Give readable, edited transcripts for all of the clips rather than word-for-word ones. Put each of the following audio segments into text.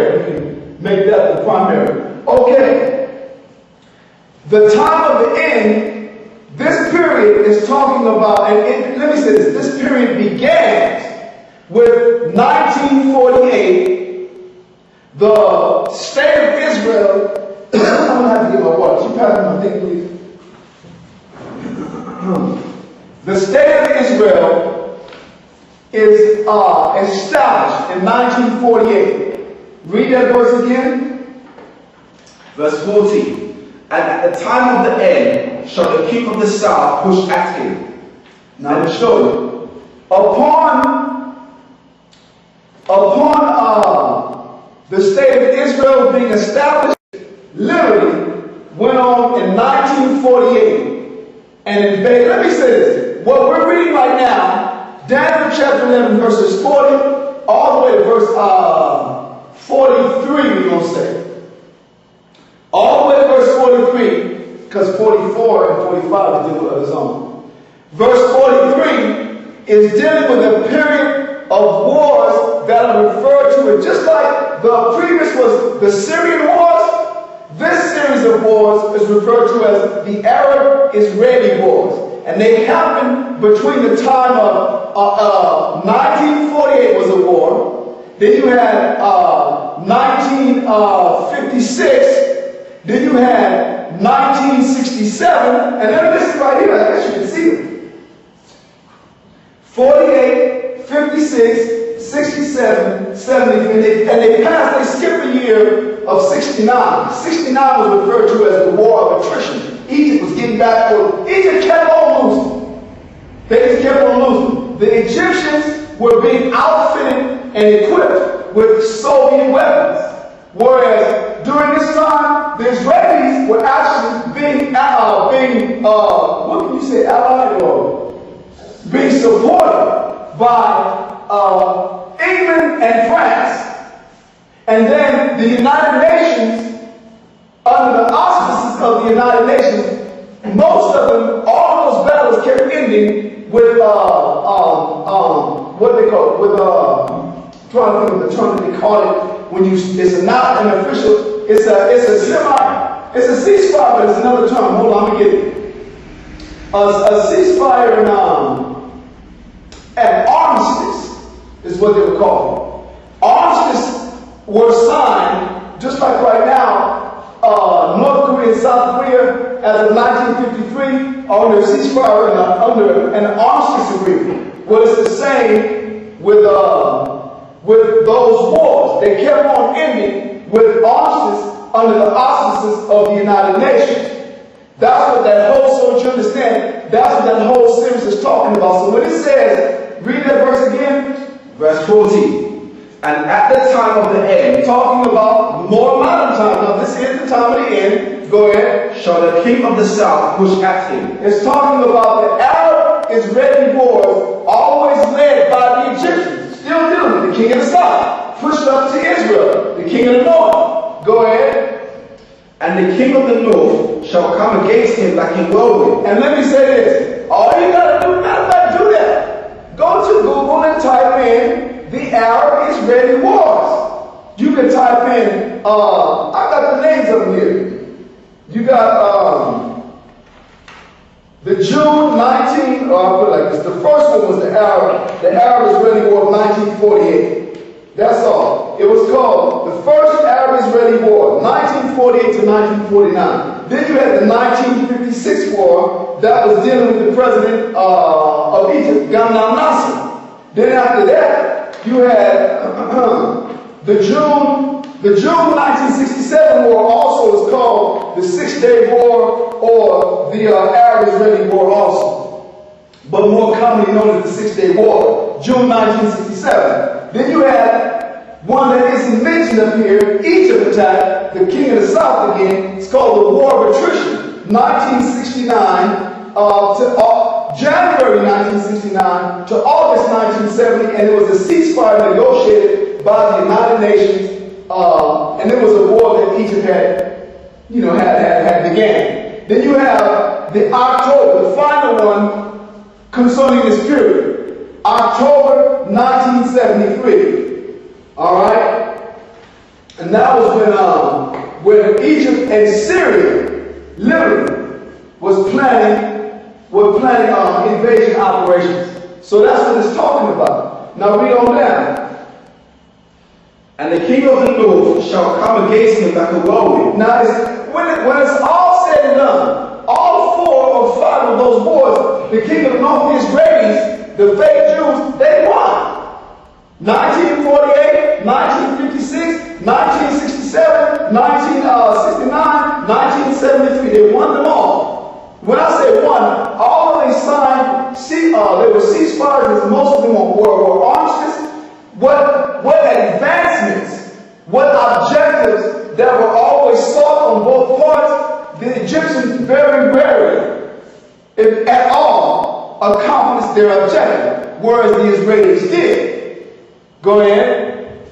Make that the primary. Okay. The time of the end, this period is talking about, and let me say this, this period began with 1948, the state of Israel. I'm going to have to get my water. You pass me my thing, please. The state of Israel is established in 1948. Read that verse again. Verse 14. And at the time of the end shall the king of the south push at him. Now to show you. Upon the state of Israel being established, literally went on in 1948. And invaded. Let me say this. What we're reading right now, Daniel chapter 11 verses 40 all the way to verse 43, we're going to say. All the way to verse 43, because 44 and 45 is dealing with his own. Verse 43 is dealing with a period of wars that are referred to as, just like the previous was the Syrian wars, this series of wars is referred to as the Arab-Israeli wars. And they happened between the time of 1948 was a war. Then you had 1956. Then you had 1967. And then this is right here. I guess you can see it. 48, 56, 67, 70. And they passed, they skipped the year of 69. 69 was referred to as the war of attrition. Egypt was getting back for Egypt kept on losing. They just kept on losing. The Egyptians were being outfitted and equipped with Soviet weapons. Whereas during this time, the Israelis were actually being what can you say, allied or being supported by England and France. And then the United Nations, under the auspices of the United Nations, most of them, all of those battles kept ending with what they call it, with trying to think of the term that they call it when you, it's not an official, it's a ceasefire, but it's another term. Hold on, let me get it. A ceasefire and armistice is what they were called. Armistice were signed, just like right now, North Korea and South Korea, as of 1953, are under a ceasefire and under an armistice agreement. What is the same with those wars? They kept on ending with armistice under the auspices of the United Nations. That's what that whole, so you understand, that's what that whole series is talking about. So when it says, read that verse again. Verse 14. And at the time of the end, talking about more modern time. Now this is the time of the end. Go ahead. Shall the king of the south push at him. It's talking about the Arab-Israeli wars, always led by the Egyptians. Still dealing with the king of the south. Pushed up to Israel, the king of the north. Go ahead. And the king of the north shall come against him like a whirlwind. And let me say this. All you got to do, matter of fact, do that. Go to Google and type in the Arab-Israeli wars. You can type in, I got the names of them here. You got the June 19, I'll put it like this. The first one was the Arab-Israeli War of 1948. That's all. It was called the First Arab-Israeli War, 1948 to 1949. Then you had the 1956 war that was dealing with the president of Egypt, Gamal Nasser. Then after that, you had the June 1967 war, also is called the 6-Day War or the Arab-Israeli War also, but more commonly known as the 6-Day War, June 1967. Then you had one that isn't mentioned up here, Egypt attacked the king of the south again. It's called the War of Attrition, 1969 to January 1969 to August 1970, and it was a ceasefire negotiated by the United Nations, and it was a war that Egypt had began. Then you have the October, the final one concerning this period, October 1973. All right. And that was when Egypt and Syria literally was planning invasion operations. So that's what it's talking about. Now read on down. And the king of the north shall come against him like a whirlwind. Now, when it's all said and done, all 4 or 5 of those wars, the king of the north, the Israelis, the fake Jews, they won. 1948, 1956, 1967, 1969, 1973. They won them all. When I say won, all of them signed, they were ceasefires, most of them were armistices. What advancements, what objectives that were always sought on both parts, the Egyptians very rarely, if at all, accomplished their objective, whereas the Israelis did. Go ahead.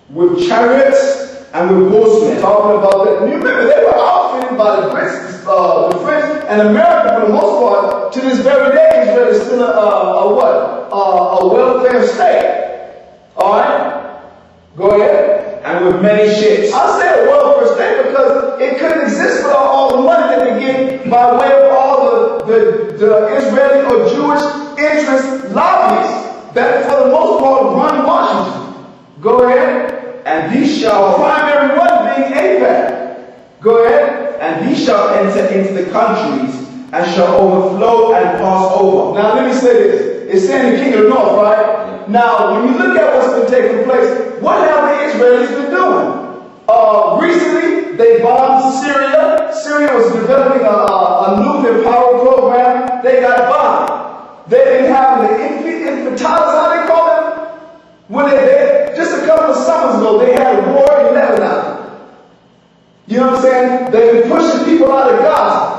With chariots and with horsemen. Talking about that. You remember, they were outfitted by the Brits, the French, and America for the most part. To this very day, Israel is still a welfare state. All right? Go ahead. And with many ships. I say a welfare state because it couldn't exist without all the money that they get by way of all the Israeli or Jewish interest lobbyists that for the most part run Washington. Go ahead. And he shall, primary one being AIPAC. Go ahead. And he shall enter into the countries and shall overflow and pass over. Now let me say this. It's saying the king of the north, right? Now, when you look at what's been taking place, what have the Israelis been doing? Recently, they bombed Syria. Syria was developing a nuclear power program. They got bombed. They've been having the infantilities, how they call them? When they just a couple of summers ago, they had a war in Lebanon. You know what I'm saying? They've been pushing people out of Gaza.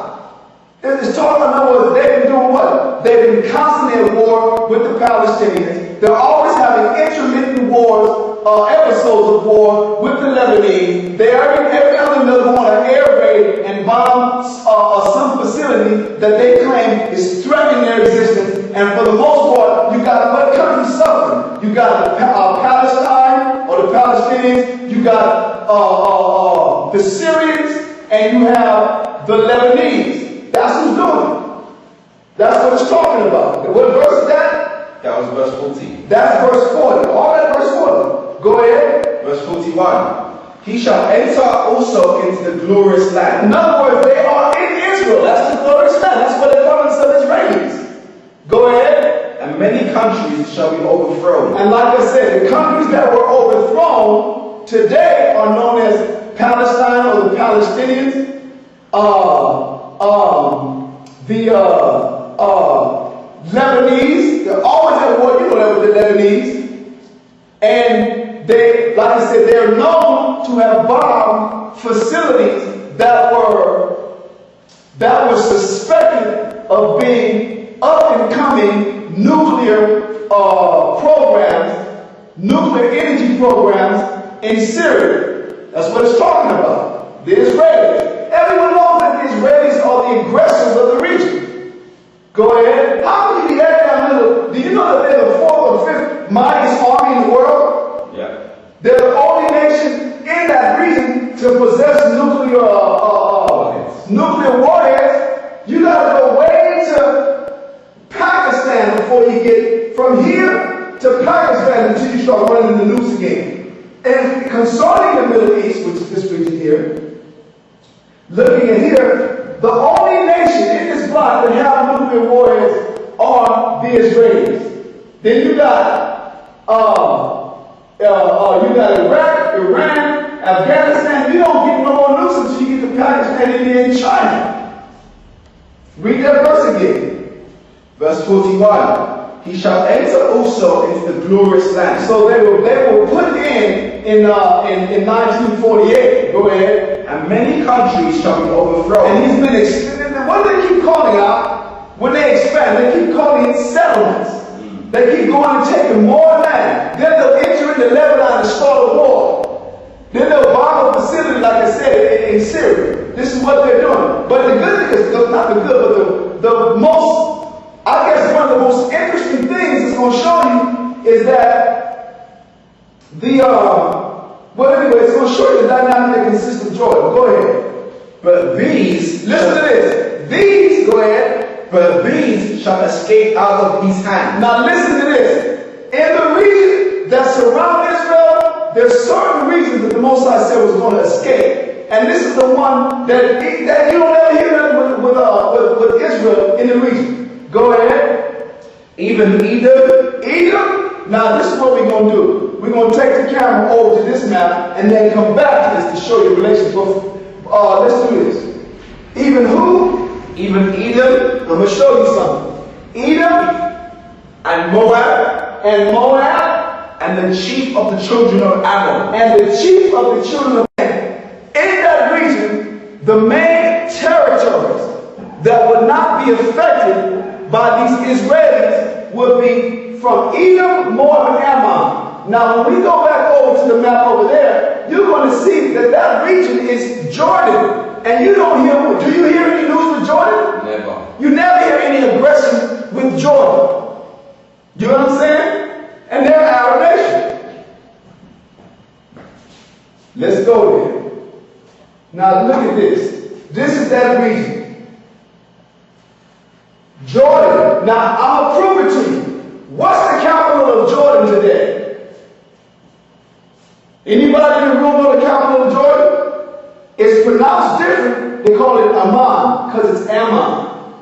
It's talking about they've been doing what? They've been constantly at war with the Palestinians. They're always having intermittent wars, episodes of war with the Lebanese. They every other minute want to air raid and bomb some facility that they claim is threatening their existence. And for the most part, you got what countries suffering? You got Palestine or the Palestinians. You got the Syrians, and you have the Lebanese. That's who's doing it. That's what it's talking about. What verse is that? That was verse 40. That's verse 40. All that verse 40. Go ahead. Verse 41. He shall enter also into the glorious land. In other words, they are in Israel. That's the glorious land. That's what they're calling some Israelis. Go ahead. And many countries shall be overthrown. And like I said, the countries that were overthrown today are known as Palestine or the Palestinians. The Lebanese, they're always at war, you know that with the Lebanese. And they, like I said, they're known to have bombed facilities that were suspected of being up and coming nuclear programs, nuclear energy programs in Syria. That's what it's talking about. The Israelis. Everyone knows that the Israelis are the aggressors of the region. Go ahead. How can you be that little? Do you know that they're the 4th or 5th mightiest army in the world? Yeah. They're the only nation in that region to possess nuclear warheads. You gotta go way to Pakistan before you get from here to Pakistan until you start running the nukes again. And concerning the Middle East, which is this region here, looking at here, the only nation in this block that have nuclear warheads are the Israelis. Then you got Iraq, Iran, Afghanistan. You don't get no more nukes until you get to Pakistan, India, and China. Read that verse again. Verse 41. He shall enter also into the glorious land. So they were put in 1948. Go ahead. And many countries shall be overthrown. And he's been extended. What do they keep calling out? When they expand, they keep calling it settlements. They keep going and taking more land. Then they'll enter into Lebanon and start a war. Then they'll bomb a facility, like I said, in Syria. This is what they're doing. But the good thing is, not the good, but the most, I guess one of the most interesting things it's going to show you is that Well, anyway, it's going to show you the dynamic that consists of Jordan. Go ahead. But these, Listen to this. These, go ahead. but these shall escape out of his hand. Now listen to this. In the region that surround Israel, there's certain regions that the Most High said was going to escape. And this is the one that you don't ever hear that with Israel in the region. Go ahead. Even Edom. Edom. Now this is what we're going to do. We're going to take the camera over to this map and then come back to this to show you relations. Let's do this. Even who? Even Edom. I'm going to show you something. Edom And Moab. and Moab And the chief of the children of Ammon. and the chief of the children of Ammon. In that region, the main territories that would not be affected by these Israelis would be from Edom, Moab, and Ammon. Now, when we go back over to the map over there, you're going to see that that region is Jordan. And you don't hear, do you hear any news with Jordan? Never. You never hear any aggression with Jordan. You know what I'm saying? And they're an Arab nation. Let's go there. Now look at this. This is that region. Jordan. Now I'm going to prove it to you. What's the capital of Jordan today? Anybody in the room know the capital of Jordan? It's pronounced different. They call it Amman because it's Ammon.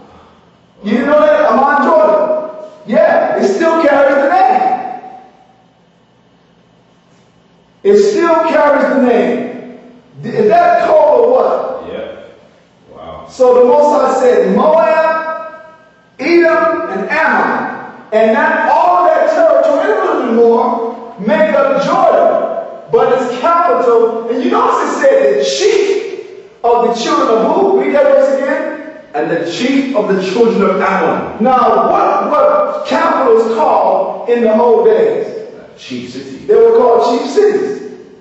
You didn't know that? Amman, Jordan. Yeah, it still carries the name. It still carries the name. Is that called or what? Yeah. Wow. So the Most High said Moab, Edom, and Ammon. And not all that territory, and a little bit more, make up Jordan. But its capital, and you notice it said the chief of the children of who? Read that verse again. And the chief of the children of Ammon. Now, what capitals called in the old days? Chief city. They were called chief cities.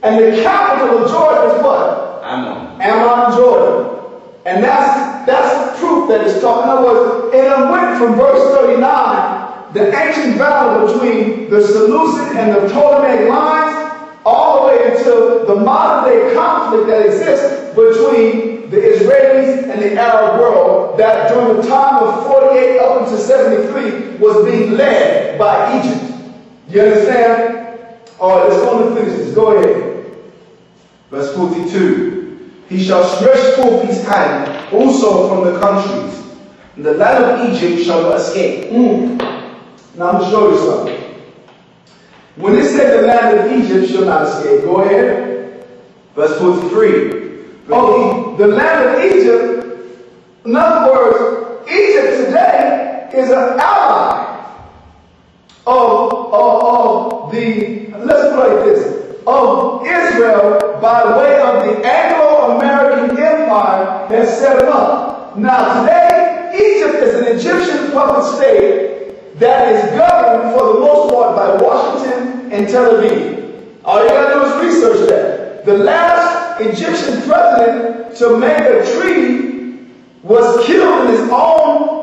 And the capital of Jordan is what? Ammon. Ammon, Jordan. And that's the proof that it's talking. In other words, it went from verse 39, the ancient battle between the Seleucid and the Ptolemaic lines, all the way until the modern day conflict that exists between the Israelis and the Arab world that during the time of 48 up until 73 was being led by Egypt. You understand? All right, let's go and finish this. Go ahead. Verse 42. He shall stretch forth his hand also from the countries, and the land of Egypt shall not escape. Now I'm going to show you something. When it said the land of Egypt shall not escape, go ahead. Verse 43. Oh, the land of Egypt, in other words, Egypt today is an ally of the, let's put it like this, of Israel by way of the Anglo-American Empire that set them up. Now today, Egypt is an Egyptian puppet state that is governed for the most part by Washington and Tel Aviv. All you gotta do is research that. The last Egyptian president to make a treaty was killed in his own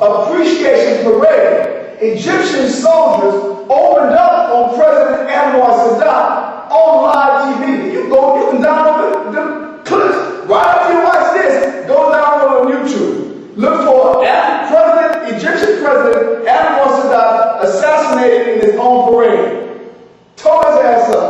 appreciation parade. Egyptian soldiers opened up on President Anwar Sadat on live TV. You can download the clips right after you watch this. Go download on YouTube. Look for Egyptian President Anwar Sadat assassinated in his own parade. Tore his ass up.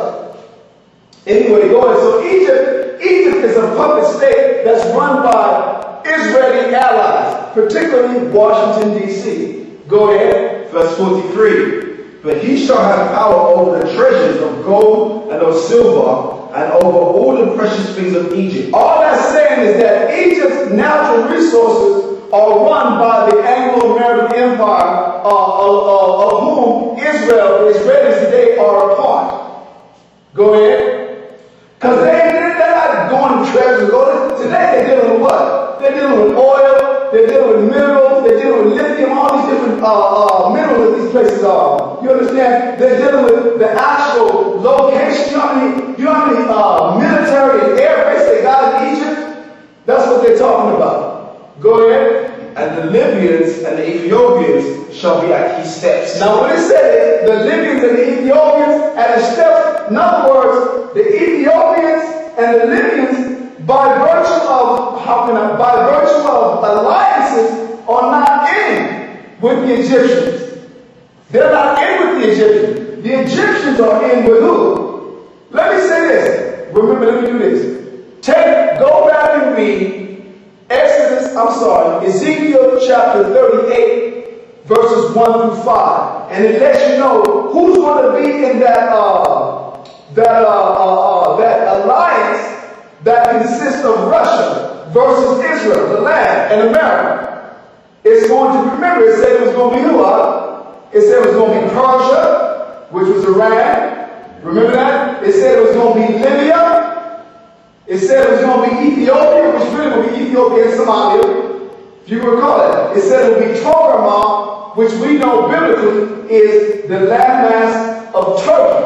Anyway, go ahead. So Egypt is a puppet state that's run by Israeli allies, particularly Washington, D.C. Go ahead. Verse 43. But he shall have power over the treasures of gold and of silver, and over all the precious things of Egypt. All that's saying is that Egypt's natural resources are run by the Anglo-American Empire, of whom Israel, the Israelis today, are a part. Go ahead. Because they're not going to treasures. Today they're dealing with what? They're dealing with oil, they're dealing with minerals, they're dealing with lithium, all these different minerals that these places are. You understand? They're dealing with the actual location. You know how many military and air base they got in Egypt? That's what they're talking about. Go ahead. And the Libyans and the Ethiopians shall be at his steps. Now when it said the Libyans and the Ethiopians at a step. In other words, the Ethiopians and the Libyans, by virtue of alliances, are not in with the Egyptians. They're not in with the Egyptians. The Egyptians are in with who? Let me say this. Remember, let me do this. Go back and read Ezekiel chapter 38, verses 1 through 5. And it lets you know who's going to be in that alliance that consists of Russia versus Israel, the land, and America. It's going to, remember, it said it was going to be who? It said it was going to be Persia, which was Iran. Remember that? It said it was going to be Libya. It said it was going to be Ethiopia, which really will be Ethiopia and Somalia, if you recall it. It said it would be Togarmah, which we know biblically is the landmass of Turkey.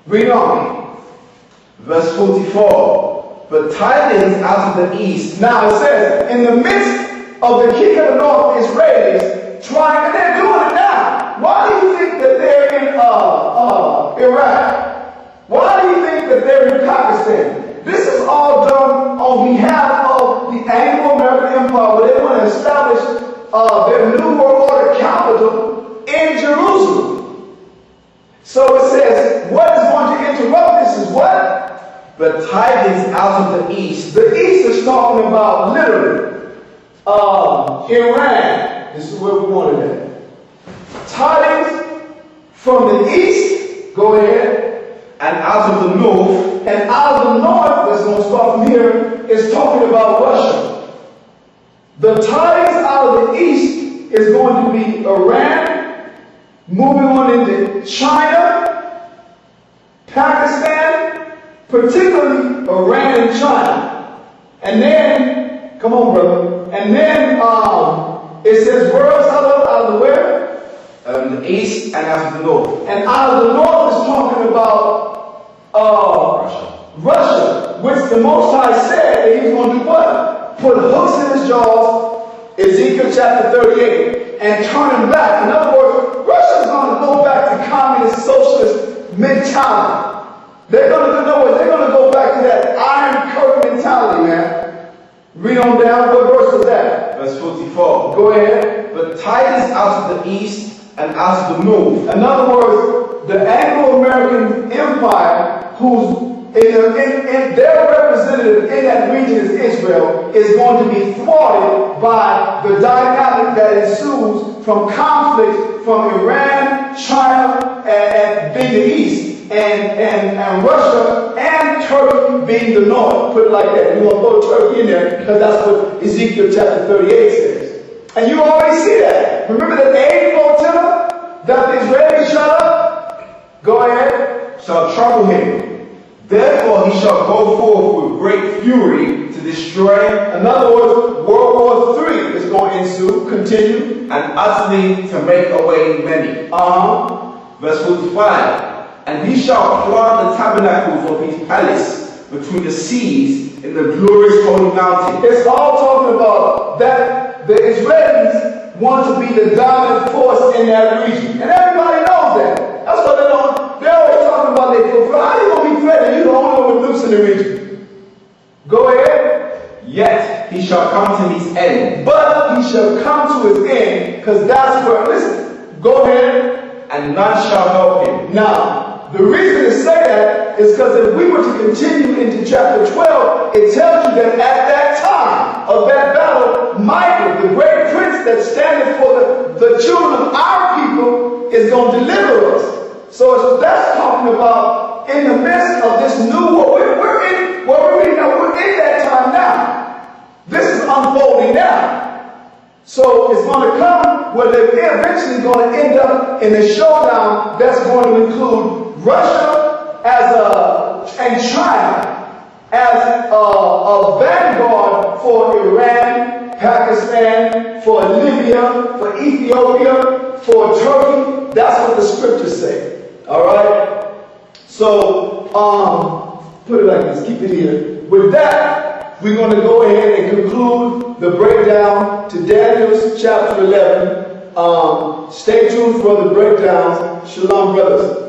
Read on. Verse 44. But tidings out of the east. Now it says, in the midst of the king of the north Israelis trying, and they're doing it now. Why do you think that they're in Iraq? Why do you think that they're in Pakistan? This is all done on behalf of the Anglo-American Empire, where they want to establish their New World Order capital in Jerusalem. So it says, what is going to interrupt this is what? But tidings out of the east. The east is talking about literally Iran. This is where we wanted it. Tidings from the east, go ahead. And out of the north. And out of the north, let's going to start from here, is talking about Russia. The tidings out of the east is going to be Iran, moving on into China, Pakistan, particularly Iran and China. And then, come on, brother. And then it says, where else out of the where? The east and out of the north. And out of the north is talking about Russia, which the Most High said that he was going to do what? Put hooks in his jaws, Ezekiel chapter 38, and turn him back. In other words, Russia's going to go back to communist socialist mentality. They're going to go back to that Iron Curtain mentality, man. Read on down. What verse is that? Verse 44. Go ahead. But tidings out of the east and out of the north. In other words, the Anglo-American Empire, who's their representative in that region is Israel, is going to be thwarted by the dynamic that ensues from conflict from Iran, China, and being the east, and Russia and Turkey being the north. Put it like that. We're going to throw Turkey in there because that's what Ezekiel chapter 38 says. And you already see that. Remember that the 8th flotilla that the Israelis shut up? Go ahead. Shall trouble him. Therefore he shall go forth with great fury to destroy. In other words, World War III is going to ensue. Continue. And utterly to make away many. Verse 45. And he shall plant the tabernacles of his palace between the seas in the glorious holy mountain. It's all talking about that the Israelis want to be the dominant force in that region. And everybody knows that. That's what they're always talking about. How are you going to be threatened? You're the only one with nukes in the region. Go ahead. Yet he shall come to his end. But he shall come to his end, because that's where, listen, go ahead. And none shall help him. Now, the reason to say that is because if we were to continue into chapter 12, it tells you that at that time of that battle, Michael, the great prince that standeth for the children of our people, is going to deliver us. So that's talking about in the midst of this new war. We're in that time now. This is unfolding now. So it's going to come where they're eventually going to end up in a showdown that's going to include Russia and China as a vanguard for Iran, Pakistan, for Libya, for Ethiopia, for Turkey. That's what the scriptures say. All right. So put it like this. Keep it here. With that, we're going to go ahead and conclude the breakdown to Daniel's chapter 11. Stay tuned for the breakdowns. Shalom, brothers.